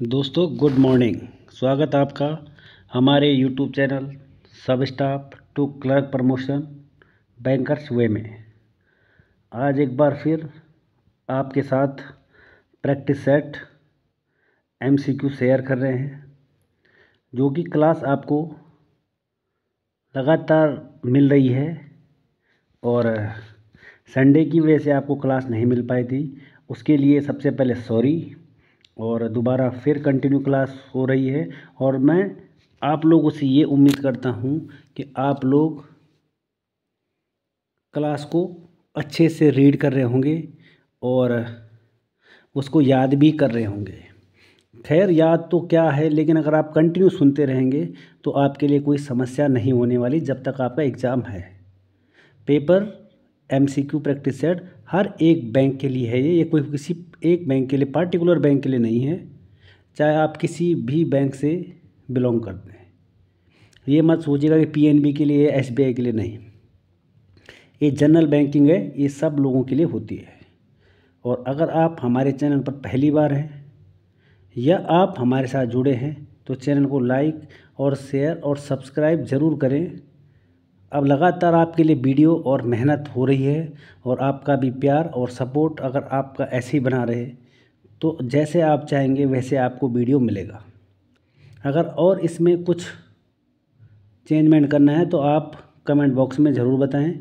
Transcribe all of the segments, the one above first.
दोस्तों good morning. स्वागत आपका हमारे YouTube channel sub staff to clerk promotion bankers way में। आज एक बार फिर आपके साथ प्रैक्टिस सेट एमसीक्यू शेयर कर रहे हैं, जो कि क्लास आपको लगातार मिल रही है और संडे की वजह से आपको क्लास नहीं मिल पाई थी। उसके लिए सबसे पहले सॉरी, और दोबारा फिर कंटिन्यू क्लास हो रही है। और मैं आप लोगों से ये उम्मीद करता हूँ कि आप लोग क्लास को अच्छे से रीड कर रहे होंगे और उसको याद भी कर रहे होंगे। खैर याद तो क्या है, लेकिन अगर आप कंटिन्यू सुनते रहेंगे तो आपके लिए कोई समस्या नहीं होने वाली जब तक आपका एग्ज़ाम है। पेपर एमसीक्यू प्रैक्टिस सेट हर एक बैंक के लिए है। ये कोई किसी एक बैंक के लिए, पार्टिकुलर बैंक के लिए नहीं है, चाहे आप किसी भी बैंक से बिलोंग करते हैं। ये मत सोचिएगा कि पीएनबी के लिए, एसबीआई के लिए नहीं। ये जनरल बैंकिंग है, ये सब लोगों के लिए होती है। और अगर आप हमारे चैनल पर पहली बार हैं या आप हमारे साथ जुड़े हैं तो चैनल को लाइक और शेयर और सब्सक्राइब ज़रूर करें। अब लगातार आपके लिए वीडियो और मेहनत हो रही है, और आपका भी प्यार और सपोर्ट अगर आपका ऐसे ही बना रहे तो जैसे आप चाहेंगे वैसे आपको वीडियो मिलेगा। अगर और इसमें कुछ चेंजमेंट करना है तो आप कमेंट बॉक्स में ज़रूर बताएं,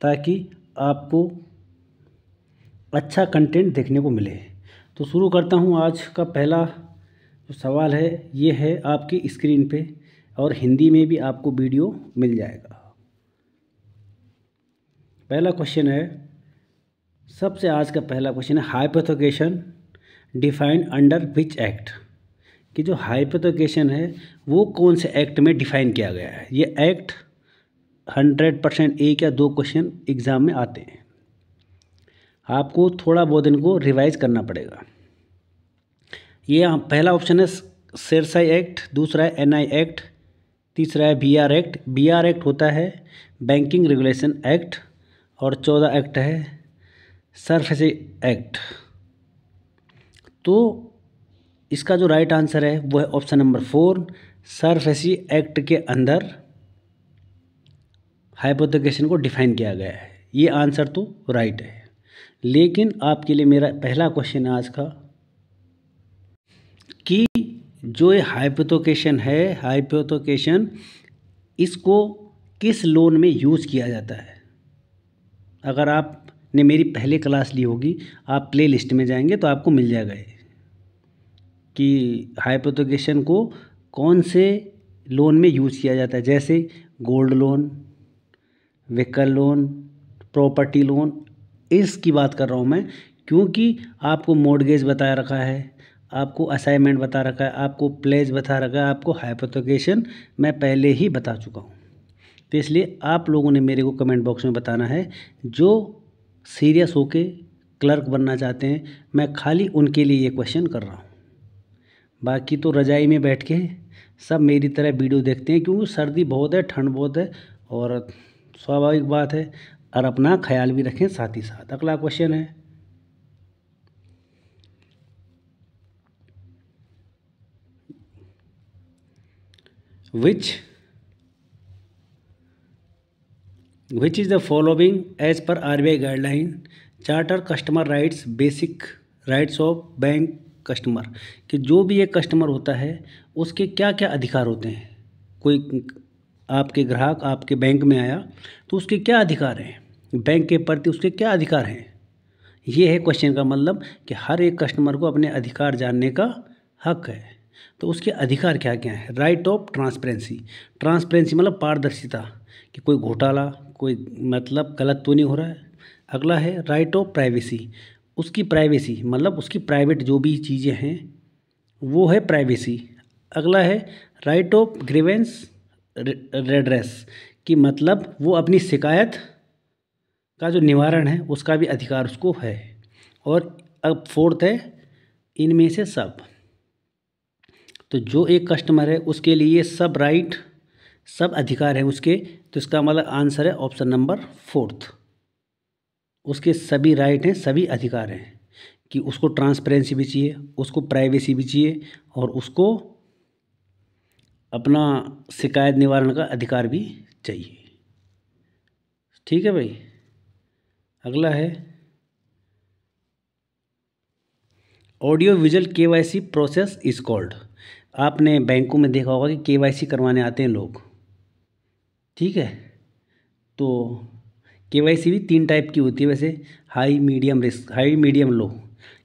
ताकि आपको अच्छा कंटेंट देखने को मिले। तो शुरू करता हूं। आज का पहला जो सवाल है ये है आपकी स्क्रीन पे, और हिंदी में भी आपको वीडियो मिल जाएगा। पहला क्वेश्चन है, सबसे आज का पहला क्वेश्चन है, हाइपोथेकेशन डिफाइंड अंडर विच एक्ट। कि जो हाइपोथेकेशन है वो कौन से एक्ट में डिफाइन किया गया है। ये एक्ट 100% एक या दो क्वेश्चन एग्ज़ाम में आते हैं, आपको थोड़ा बहुत इनको रिवाइज करना पड़ेगा। ये पहला ऑप्शन है शेरशाही एक्ट, दूसरा है एनआई एक्ट, तीसरा है बीआर एक्ट। बीआर एक्ट होता है बैंकिंग रेगुलेशन एक्ट, और 14 एक्ट है सरफेसी एक्ट। तो इसका जो राइट आंसर है वो है ऑप्शन नंबर 4। सरफेसी एक्ट के अंदर हाइपोथेकेशन को डिफाइन किया गया है। ये आंसर तो राइट है। लेकिन आपके लिए मेरा पहला क्वेश्चन है आज का, कि जो ये हाइपोथेकेशन है, हाइपोथेकेशन इसको किस लोन में यूज़ किया जाता है। अगर आपने मेरी पहले क्लास ली होगी, आप प्ले लिस्ट में जाएंगे तो आपको मिल जाएगा ये, कि हाइपोथेकेशन को कौन से लोन में यूज़ किया जाता है। जैसे gold loan, vehicle loan, property loan, इसकी बात कर रहा हूँ मैं, क्योंकि आपको मॉर्गेज बता रखा है, आपको असाइनमेंट बता रखा है, आपको प्लेज बता रखा है, आपको हाइपोथेकेशन मैं पहले ही बता चुका हूँ। तो इसलिए आप लोगों ने मेरे को कमेंट बॉक्स में बताना है, जो सीरियस होके क्लर्क बनना चाहते हैं, मैं खाली उनके लिए ये क्वेश्चन कर रहा हूँ। बाकी तो रजाई में बैठ के सब मेरी तरह वीडियो देखते हैं, क्योंकि सर्दी बहुत है, ठंड बहुत है, और स्वाभाविक बात है। और अपना ख्याल भी रखें साथ ही साथ। अगला क्वेश्चन है, which is the following as per RBI guideline charter customer rights basic rights of bank customer. कि जो भी एक कस्टमर होता है उसके क्या क्या अधिकार होते हैं। कोई आपके ग्राहक आपके बैंक में आया तो उसके क्या अधिकार हैं, बैंक के प्रति उसके क्या अधिकार हैं। ये है क्वेश्चन का मतलब, कि हर एक कस्टमर को अपने अधिकार जानने का हक है। तो उसके अधिकार क्या क्या हैं। राइट ऑफ ट्रांसपेरेंसी, ट्रांसपेरेंसी मतलब पारदर्शिता, कि कोई घोटाला, कोई मतलब गलत तो नहीं हो रहा है। अगला है राइट ऑफ प्राइवेसी, उसकी प्राइवेसी मतलब उसकी प्राइवेट जो भी चीज़ें हैं वो है प्राइवेसी। अगला है राइट ऑफ ग्रीवेंस रेड्रेस, कि मतलब वो अपनी शिकायत का जो निवारण है उसका भी अधिकार उसको है। और अब फोर्थ है इनमें से सब। तो जो एक कस्टमर है उसके लिए सब राइट, सब अधिकार है उसके, तो इसका मतलब आंसर है ऑप्शन नंबर 4। उसके सभी राइट हैं, सभी अधिकार हैं। कि उसको ट्रांसपेरेंसी भी चाहिए, उसको प्राइवेसी भी चाहिए और उसको अपना शिकायत निवारण का अधिकार भी चाहिए। ठीक है भाई। अगला है audio visual KYC process is called. आपने बैंकों में देखा होगा कि केवाईसी करवाने आते हैं लोग, ठीक है। तो केवाईसी भी 3 टाइप की होती है वैसे, high medium risk, high medium low,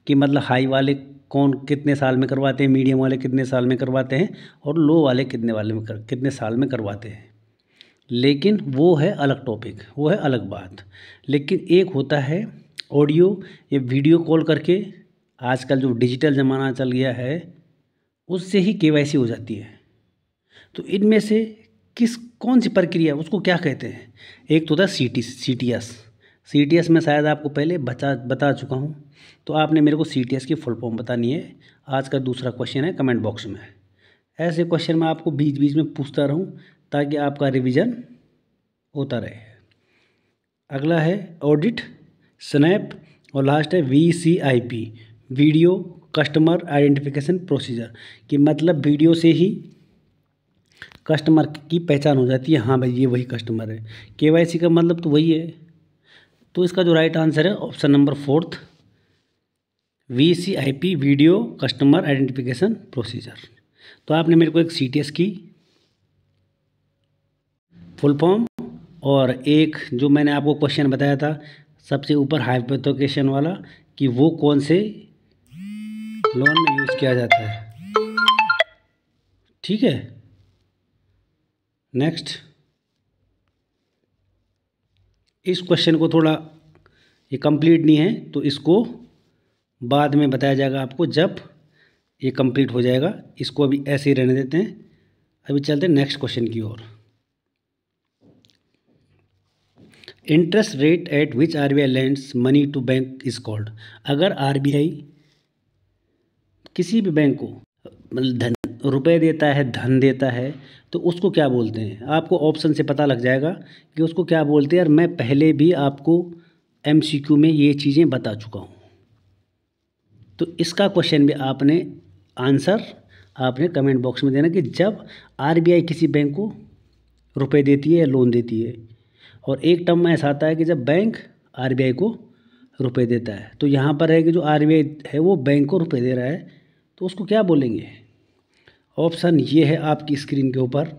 कि मतलब हाई वाले कौन कितने साल में करवाते हैं, मीडियम वाले कितने साल में करवाते हैं और लो वाले कितने साल में करवाते हैं। लेकिन वो है अलग टॉपिक, वो है अलग बात। लेकिन एक होता है ऑडियो या वीडियो कॉल करके, आजकल जो डिजिटल ज़माना चल गया है उससे ही केवाईसी हो जाती है। तो इनमें से कौन सी प्रक्रिया, उसको क्या कहते हैं? एक तो था सीटीएस में शायद आपको पहले बता चुका हूँ, तो आपने मेरे को सीटीएस की फुल फॉर्म बतानी है। आज का दूसरा क्वेश्चन है कमेंट बॉक्स में। ऐसे क्वेश्चन मैं आपको बीच बीच में पूछता रहूँ ताकि आपका रिवीजन होता रहे। अगला है ऑडिट, स्नैप और लास्ट है VCIP, video customer identification procedure, कि मतलब वीडियो से ही कस्टमर की पहचान हो जाती है, हाँ भाई ये वही कस्टमर है। केवाईसी का मतलब तो वही है। तो इसका जो राइट आंसर है option number 4, VCIP, video customer identification procedure. तो आपने मेरे को एक सीटीएस की फुल फॉर्म और एक जो मैंने आपको क्वेश्चन बताया था सबसे ऊपर हाइपोथेकेशन वाला, कि वो कौन से लोन में यूज़ किया जाता है। ठीक है। नेक्स्ट, इस क्वेश्चन को थोड़ा ये कंप्लीट नहीं है तो इसको बाद में बताया जाएगा आपको जब ये कंप्लीट हो जाएगा। इसको अभी ऐसे ही रहने देते हैं। अभी चलते हैं नेक्स्ट क्वेश्चन की ओर। Interest rate at which RBI lends money to bank is called. अगर RBI किसी भी बैंक को मतलब रुपए देता है, धन देता है, तो उसको क्या बोलते हैं? आपको ऑप्शन से पता लग जाएगा कि उसको क्या बोलते हैं। और मैं पहले भी आपको MCQ में ये चीज़ें बता चुका हूँ। तो इसका क्वेश्चन भी आंसर आपने कमेंट बॉक्स में देना कि जब RBI किसी बैंक को रुपए देती है या लोन देती है। और एक टर्म में ऐसा आता है कि जब बैंक RBI को रुपए देता है। तो यहाँ पर है कि जो RBI है वो बैंक को रुपए दे रहा है, तो उसको क्या बोलेंगे? ऑप्शन ये है आपकी स्क्रीन के ऊपर,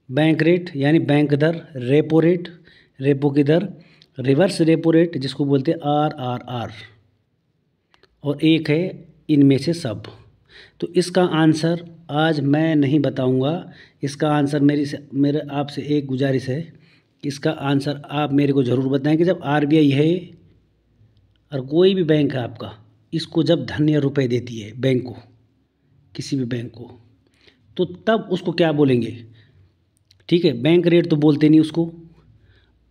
बैंक रेट यानी बैंक दर, रेपो रेट रेपो की दर, रिवर्स रेपो रेट जिसको बोलते हैं RRR, और एक है इनमें से सब। तो इसका आंसर आज मैं नहीं बताऊंगा। इसका आंसर मेरे आपसे एक गुजारिश है कि इसका आंसर आप मेरे को ज़रूर बताएं कि जब RBI है और कोई भी बैंक है आपका, इसको जब धन या रुपए देती है बैंक को, किसी भी बैंक को, तो तब उसको क्या बोलेंगे? ठीक है, बैंक रेट तो बोलते नहीं उसको।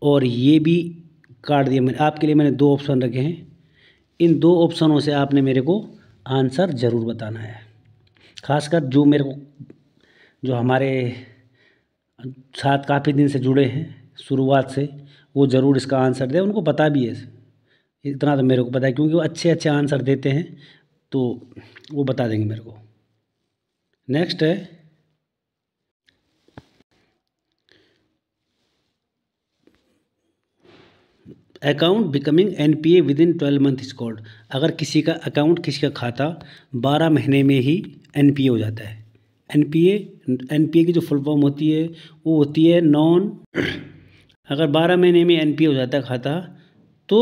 और ये भी काट दिया मैंने आपके लिए, मैंने 2 ऑप्शन रखे हैं। इन 2 ऑप्शनों से आपने मेरे को आंसर ज़रूर बताना है। खासकर जो मेरे को जो हमारे साथ काफ़ी दिन से जुड़े हैं शुरुआत से, वो ज़रूर इसका आंसर दें। उनको पता भी है, इतना तो मेरे को पता है क्योंकि वो अच्छे अच्छे आंसर देते हैं, तो वो बता देंगे मेरे को। नेक्स्ट है account becoming NPA with in 12 month is called. अगर किसी का अकाउंट, किसी का खाता 12 महीने में ही NPA हो जाता है। NPA की जो फुल फॉर्म होती है वो होती है नॉन अगर 12 महीने में NPA हो जाता है खाता, तो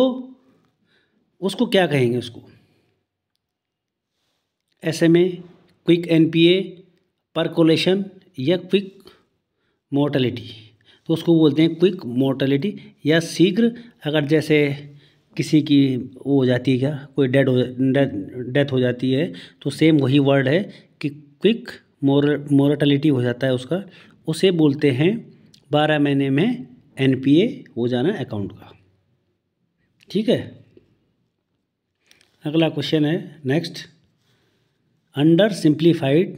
उसको क्या कहेंगे? उसको SMA, क्विक NPA, परकोलेशन या क्विक मोर्टेलिटी। तो उसको बोलते हैं क्विक मोर्टेलिटी या शीघ्र। अगर जैसे किसी की वो हो जाती है, क्या कोई डेथ हो जाती है, तो सेम वही वर्ड है कि क्विक मोर्टेलिटी हो जाता है उसका, उसे बोलते हैं 12 महीने में NPA हो जाना अकाउंट का। ठीक है। अगला क्वेश्चन है next, under simplified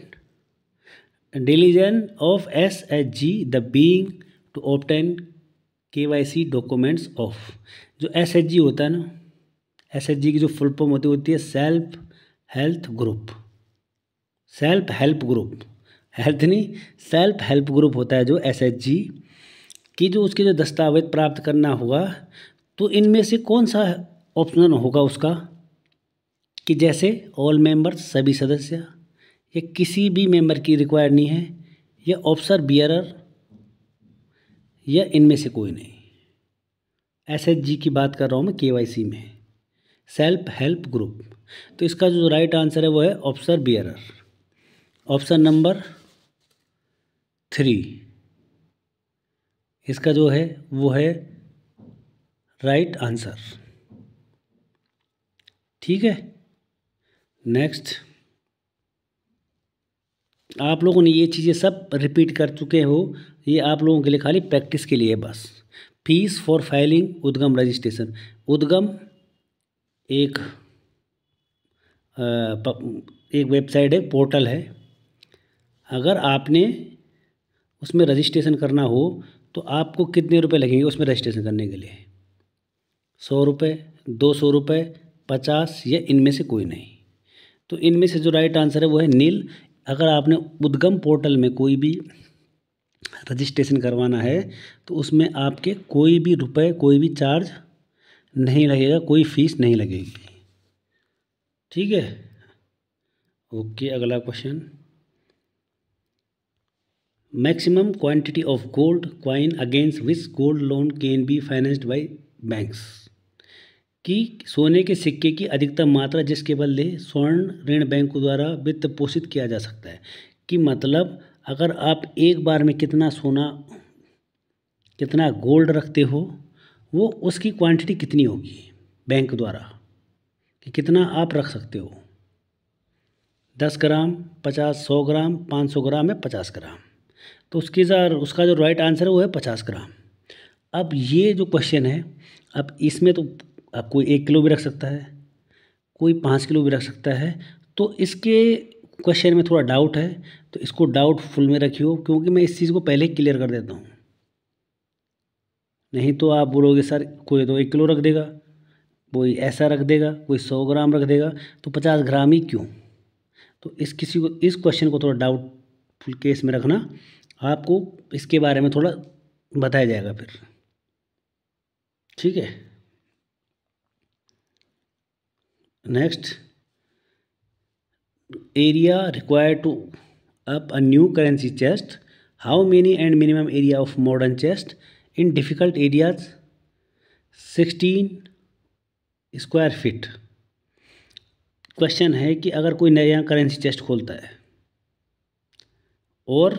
deletion of SHG the being to obtain KYC documents of. जो SHG होता है ना, एसएचजी की जो फुल फॉर्म होती है self health group. Self help group, health नहीं, सेल्फ हेल्प ग्रुप होता है जो एसएचजी की। जो उसके जो दस्तावेज प्राप्त करना होगा, तो इनमें से कौन सा ऑप्शन होगा उसका, कि जैसे ऑल मेंबर्स, सभी सदस्य, या किसी भी मेंबर की रिक्वायर्ड नहीं है, या ऑफिसर बियरर, या इनमें से कोई नहीं। एसएचजी की बात कर रहा हूँ मैं केवाईसी में, सेल्फ हेल्प ग्रुप। तो इसका जो राइट आंसर है वो है ऑफिसर बियरर, ऑप्शन नंबर 3 इसका जो है वो है राइट आंसर। ठीक है, नेक्स्ट। आप लोगों ने ये चीज़ें सब रिपीट कर चुके हो, ये आप लोगों के लिए खाली प्रैक्टिस के लिए बस। फीस फॉर फाइलिंग उद्गम रजिस्ट्रेशन। उद्गम एक वेबसाइट है, पोर्टल है। अगर आपने उसमें रजिस्ट्रेशन करना हो तो आपको कितने रुपए लगेंगे उसमें रजिस्ट्रेशन करने के लिए? 100 रुपये, 200 रुपये, 50, या इनमें से कोई नहीं? तो इनमें से जो राइट आंसर है वो है नील। अगर आपने उद्गम पोर्टल में कोई भी रजिस्ट्रेशन करवाना है तो उसमें आपके कोई भी रुपए, कोई भी चार्ज नहीं लगेगा, कोई फीस नहीं लगेगी। ठीक है, ओके। अगला question, maximum quantity of gold coin against which gold loan can be financed by banks. कि सोने के सिक्के की अधिकतम मात्रा जिसके बदले स्वर्ण ऋण बैंकों द्वारा वित्त पोषित किया जा सकता है। कि मतलब अगर आप एक बार में कितना सोना, कितना गोल्ड रखते हो, वो उसकी क्वांटिटी कितनी होगी बैंक द्वारा, कि कितना आप रख सकते हो। 10 ग्राम, 50, 100 ग्राम, 500 ग्राम या 50 ग्राम। तो उसका जो राइट आंसर है वो है 50 ग्राम। अब ये जो क्वेश्चन है, अब इसमें तो अब कोई 1 किलो भी रख सकता है, कोई 5 किलो भी रख सकता है। तो इसके क्वेश्चन में थोड़ा डाउट है, तो इसको डाउटफुल में रखियो, क्योंकि मैं इस चीज़ को पहले ही क्लियर कर देता हूँ। नहीं तो आप बोलोगे सर कोई तो 1 किलो रख देगा, कोई ऐसा रख देगा, कोई 100 ग्राम रख देगा, तो 50 ग्राम ही क्यों? तो इस क्वेश्चन को थोड़ा डाउटफुल केस में रखना, आपको इसके बारे में थोड़ा बताया जाएगा फिर। ठीक है, next, area required to up a new currency chest, how many and minimum area of modern chest in difficult areas? 16 square feet. Question है कि अगर कोई नया करेंसी चेस्ट खोलता है और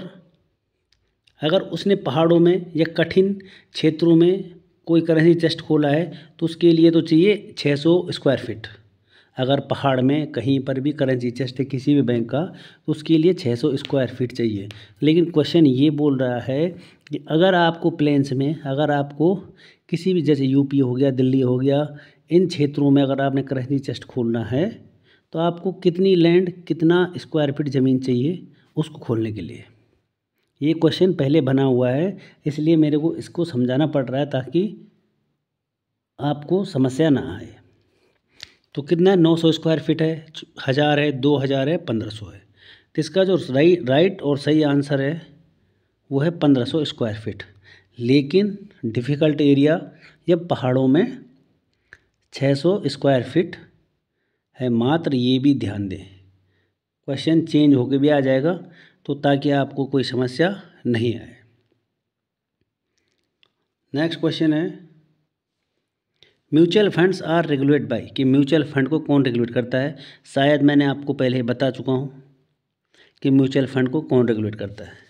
अगर उसने पहाड़ों में या कठिन क्षेत्रों में कोई करेंसी चेस्ट खोला है, तो उसके लिए तो चाहिए 600 स्क्वायर फीट। अगर पहाड़ में कहीं पर भी करेंसी चेस्ट है किसी भी बैंक का, तो उसके लिए 600 स्क्वायर फीट चाहिए। लेकिन क्वेश्चन ये बोल रहा है कि अगर आपको प्लेन्स में, अगर आपको किसी भी, जैसे यूपी हो गया, दिल्ली हो गया, इन क्षेत्रों में अगर आपने करेंसी चेस्ट खोलना है, तो आपको कितनी लैंड, कितना स्क्वायर फीट ज़मीन चाहिए उसको खोलने के लिए? ये क्वेश्चन पहले बना हुआ है, इसलिए मेरे को इसको समझाना पड़ रहा है ताकि आपको समस्या ना आए। तो कितना है? 900 स्क्वायर फीट है, 1000 है, 2000 है, 1500 है। तो इसका जो राइट और सही आंसर है वो है 1500 स्क्वायर फीट। लेकिन डिफ़िकल्ट एरिया या पहाड़ों में 600 स्क्वायर फीट है मात्र, ये भी ध्यान दें। क्वेश्चन चेंज होके भी आ जाएगा, तो ताकि आपको कोई समस्या नहीं आए। नेक्स्ट क्वेश्चन है, mutual funds are regulate by. कि म्यूचुअल फंड को कौन रेगुलेट करता है? शायद मैंने आपको पहले ही बता चुका हूँ कि म्यूचुअल फंड को कौन रेगुलेट करता है।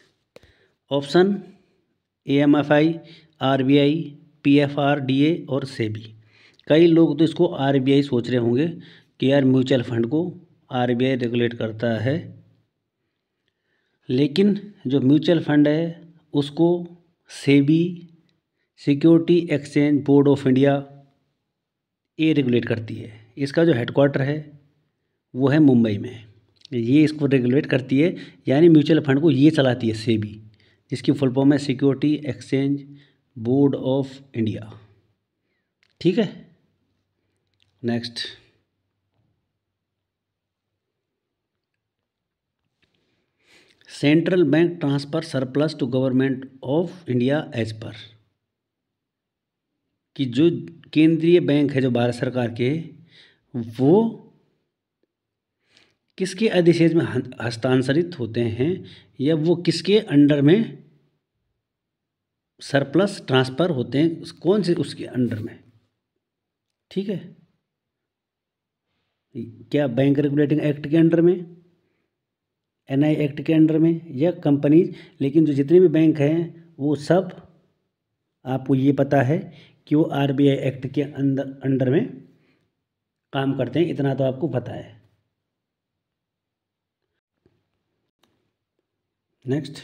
Option AMFI, RBI, PFR, DA और सेबी। कई लोग तो इसको RBI सोच रहे होंगे कि यार म्यूचुअल फंड को RBI रेगुलेट करता है, लेकिन जो म्यूचुअल फंड है उसको SEBI, security exchange board of India, ये रेगुलेट करती है। इसका जो हेडक्वार्टर है वो है मुंबई में, ये इसको रेगुलेट करती है। यानी म्यूचुअल फंड को ये चलाती है सेबी, जिसकी फुल फॉर्म है security exchange board of India. ठीक है, next, central bank transfer surplus to government of India as per, कि जो केंद्रीय बैंक है जो भारत सरकार के, वो किसके अधिशेष में हस्तांतरित होते हैं या वो किसके अंडर में सरप्लस ट्रांसफ़र होते हैं, कौन से उसके अंडर में। ठीक है, क्या बैंक रेगुलेटिंग एक्ट के अंडर में, एनआई एक्ट के अंडर में, या कंपनीज। लेकिन जो जितने भी बैंक हैं वो सब आपको ये पता है कि वो आरबीआई एक्ट के अंडर में काम करते हैं, इतना तो आपको पता है। नेक्स्ट,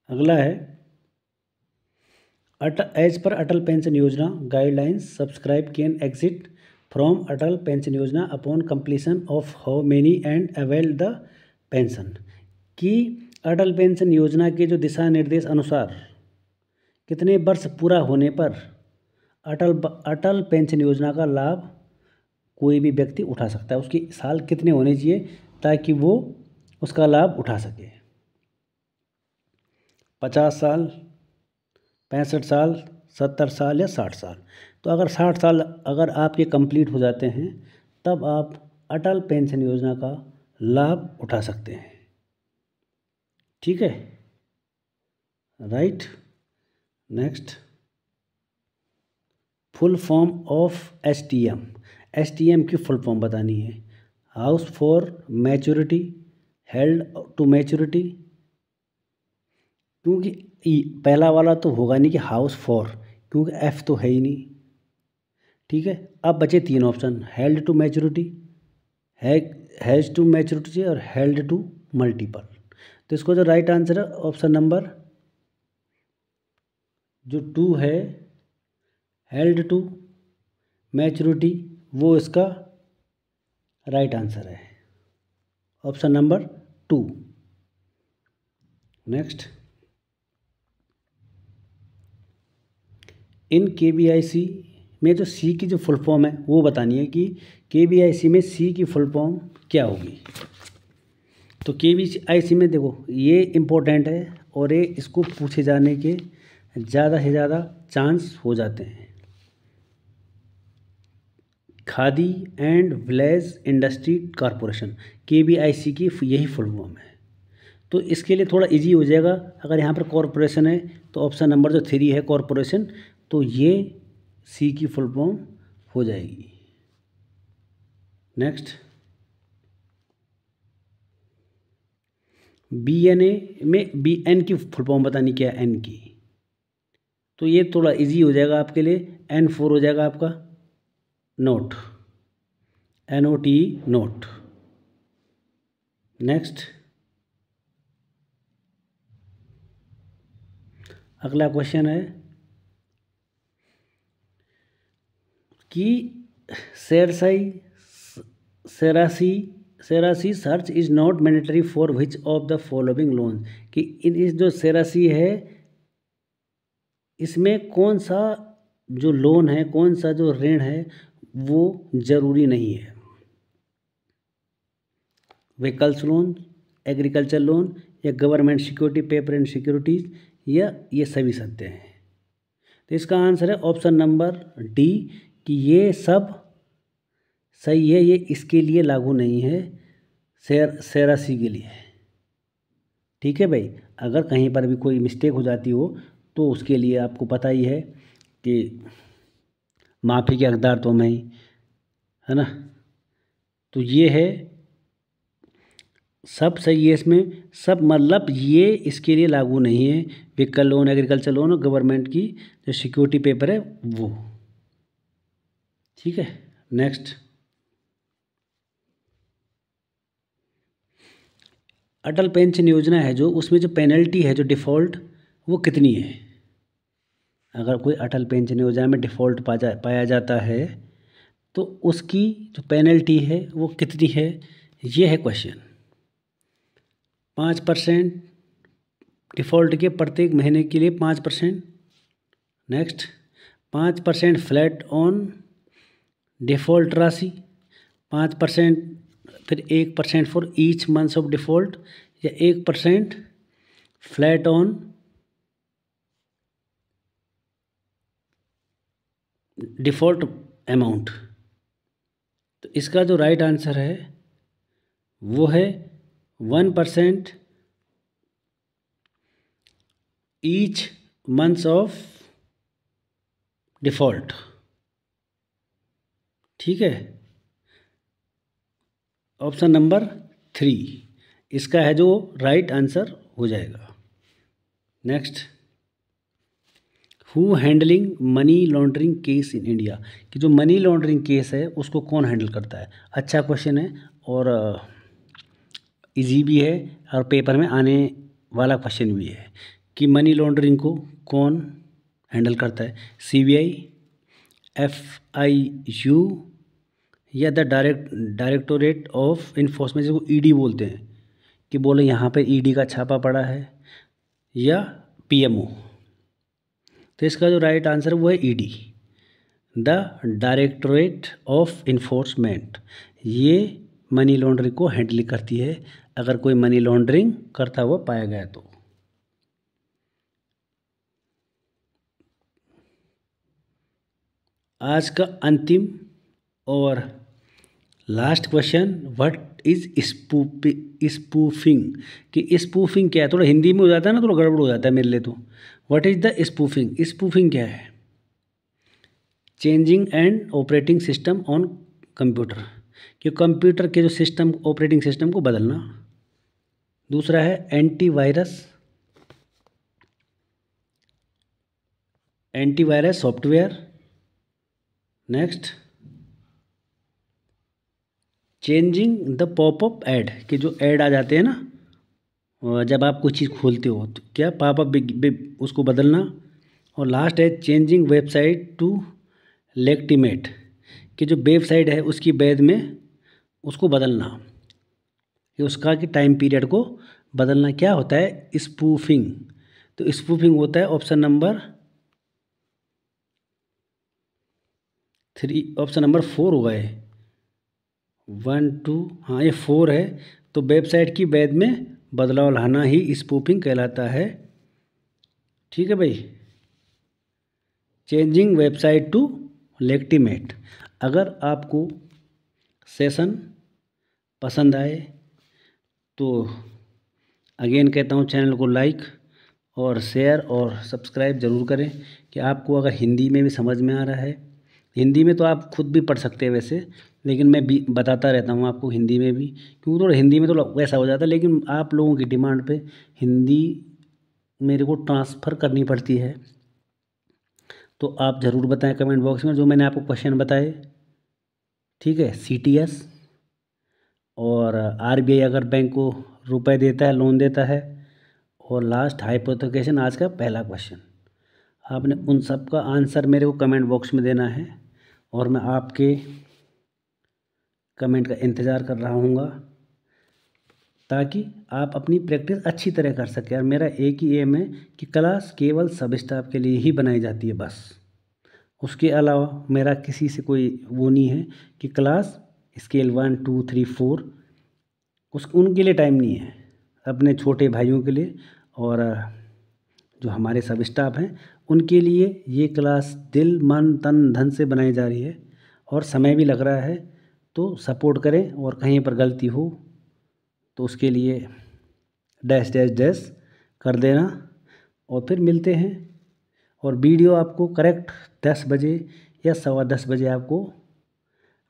अगला है एज पर Atal pension Yojana guidelines subscribe can exit from Atal pension Yojana upon completion of how many and avail the pension, कि अटल पेंशन योजना के जो दिशा निर्देश अनुसार कितने वर्ष पूरा होने पर अटल पेंशन योजना का लाभ कोई भी व्यक्ति उठा सकता है, उसकी साल कितने होने चाहिए ताकि वो उसका लाभ उठा सके। 50 साल, 65 साल, 70 साल या 60 साल। तो अगर 60 साल अगर आपके कंप्लीट हो जाते हैं तब आप अटल पेंशन योजना का लाभ उठा सकते हैं। ठीक है, right. Next, full form of STM. STM की फुल फॉर्म बतानी है। House for maturity, held to maturity, क्योंकि पहला वाला तो होगा नहीं कि हाउस फॉर, क्योंकि एफ तो है ही नहीं। ठीक है, अब बचे 3 option, held to maturity, has to maturity और हेल्ड टू मल्टीपल। तो इसको जो राइट आंसर है ऑप्शन नंबर जो 2 है, हेल्ड टू मैच्योरिटी, वो इसका राइट आंसर है, option number 2। Next, in KVIC में जो सी की जो फुल फॉर्म है वो बतानी है कि केवीआईसी में सी की फुल फॉर्म क्या होगी। तो केवीआईसी में देखो ये इम्पोर्टेंट है और ये इसको पूछे जाने के ज़्यादा से ज़्यादा चांस हो जाते हैं। Khadi and village industry corporation, KVIC की यही फुल फॉर्म है। तो इसके लिए थोड़ा इजी हो जाएगा, अगर यहाँ पर कॉरपोरेशन है तो ऑप्शन नंबर जो 3 है कॉरपोरेशन, तो ये सी की फुल फॉर्म हो जाएगी। नेक्स्ट, बीएनए में बीएन की फुल फॉर्म बतानी क्या है, एन की। तो ये थोड़ा इजी हो जाएगा आपके लिए, N4 हो जाएगा आपका नोट, NOT नोट। नेक्स्ट, अगला क्वेश्चन है कि CERSAI search is not mandatory for which of the following loan, कि इस जो सेरासी है इसमें कौन सा जो लोन है, कौन सा जो ऋण है वो ज़रूरी नहीं है। व्हीकल्स लोन, एग्रीकल्चर लोन, या government security paper and securities, या ये सभी सत्य हैं। तो इसका आंसर है ऑप्शन नंबर डी, कि ये सब सही है, ये इसके लिए लागू नहीं है, सेरासी के लिए। ठीक है भाई, अगर कहीं पर भी कोई मिस्टेक हो जाती हो तो उसके लिए आपको पता ही है कि माफ़ी के हकदार तो मैं ही, है ना। तो ये है, सब सही है इसमें, सब मतलब ये इसके लिए लागू नहीं है। व्हीकल लोन, एग्रीकल्चर लोन और गवर्नमेंट की जो सिक्योरिटी पेपर है वो। ठीक है, नेक्स्ट, अटल पेंशन योजना है जो, उसमें जो पेनल्टी है जो डिफ़ॉल्ट, वो कितनी है। अगर कोई अटल पेंशन योजना में डिफ़ॉल्ट पाया जाता है तो उसकी जो पेनल्टी है वो कितनी है, ये है क्वेश्चन। 5% डिफ़ॉल्ट के प्रत्येक महीने के लिए 5%। नेक्स्ट, 5% फ्लैट ऑन डिफ़ॉल्ट राशि 5%, फिर 1% for each month of default, या 1% फ्लैट ऑन डिफ़ॉल्ट अमाउंट। तो इसका जो राइट आंसर है वो है 1% ईच मंथ्स ऑफ डिफ़ॉल्ट। ठीक है, ऑप्शन नंबर 3 इसका है जो राइट आंसर हो जाएगा। Next, who handling money laundering case in India, कि जो मनी लॉन्ड्रिंग केस है उसको कौन हैंडल करता है। अच्छा क्वेश्चन है और इजी भी है और पेपर में आने वाला क्वेश्चन भी है कि मनी लॉन्ड्रिंग को कौन हैंडल करता है। CBI, FIU या द डायरेक्टोरेट ऑफ इन्फोर्समेंट, जिसको ED बोलते हैं, कि बोले यहाँ पे ED का छापा पड़ा है, या PMO। तो इसका जो राइट आंसर है वो है ED, the directorate of enforcement. ये मनी लॉन्ड्रिंग को हैंडल करती है अगर कोई मनी लॉन्ड्रिंग करता हुआ पाया गया तो। आज का अंतिम और last question, what is spoofing, कि स्पूफिंग क्या है। थोड़ा हिंदी में हो जाता है ना, थोड़ा गड़बड़ हो जाता है मेरे लिए तो। What is the spoofing, spoofing क्या है। Changing and operating system on computer, कि कंप्यूटर के जो सिस्टम ऑपरेटिंग सिस्टम को बदलना। दूसरा है antivirus software. Next, changing the popup add, कि जो ऐड आ जाते हैं ना जब आप कोई चीज़ खोलते हो, तो क्या पॉपअप उसको बदलना। और लास्ट है चेंजिंग वेबसाइट टू लेक्टिमेट, कि जो वेबसाइट है उसकी बैद में उसको बदलना, कि उसका कि टाइम पीरियड को बदलना। क्या होता है स्पूफिंग। तो स्पूफिंग होता है ऑप्शन नंबर 3, ऑप्शन नंबर 4 होगा ये। 1 2, हाँ ये 4 है। तो वेबसाइट की बैद में बदलाव लाना ही स्पूफिंग कहलाता है। ठीक है भाई, चेंजिंग वेबसाइट टू लेक्टिमेट। अगर आपको सेशन पसंद आए तो अगेन कहता हूँ चैनल को लाइक और शेयर और सब्सक्राइब ज़रूर करें। कि आपको अगर हिंदी में भी समझ में आ रहा है, हिंदी में तो आप खुद भी पढ़ सकते हैं वैसे, लेकिन मैं भी बताता रहता हूँ आपको हिंदी में भी, क्योंकि थोड़ा हिंदी में तो वैसा हो जाता है। लेकिन आप लोगों की डिमांड पे हिंदी मेरे को ट्रांसफ़र करनी पड़ती है। तो आप ज़रूर बताएं कमेंट बॉक्स में जो मैंने आपको क्वेश्चन बताए। ठीक है, CTS और RBI अगर बैंक को रुपए देता है, लोन देता है। और लास्ट हाइपोथेकेशन, आज का पहला क्वेश्चन। आपने उन सब का आंसर मेरे को कमेंट बॉक्स में देना है और मैं आपके कमेंट का इंतज़ार कर रहा हूँगा, ताकि आप अपनी प्रैक्टिस अच्छी तरह कर सकें। और मेरा एक ही एम है कि क्लास केवल सब स्टाफ के लिए ही बनाई जाती है बस। उसके अलावा मेरा किसी से कोई वो नहीं है कि क्लास स्केल 1 2 3 4 उनके लिए टाइम नहीं है। अपने छोटे भाइयों के लिए और जो हमारे सब स्टाफ हैं उनके लिए ये क्लास दिल मन तन धन से बनाई जा रही है और समय भी लग रहा है। तो सपोर्ट करें और कहीं पर गलती हो तो उसके लिए डैश डैश डैश कर देना। और फिर मिलते हैं। और वीडियो आपको करेक्ट 10 बजे या 10:15 बजे आपको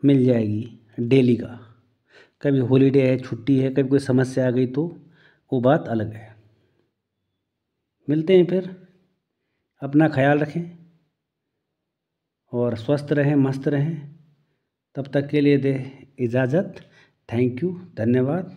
मिल जाएगी डेली का। कभी हॉलीडे है, छुट्टी है, कभी कोई समस्या आ गई तो वो बात अलग है। मिलते हैं फिर। अपना ख्याल रखें और स्वस्थ रहें, मस्त रहें। तब तक के लिए दे इजाज़त। थैंक यू, धन्यवाद।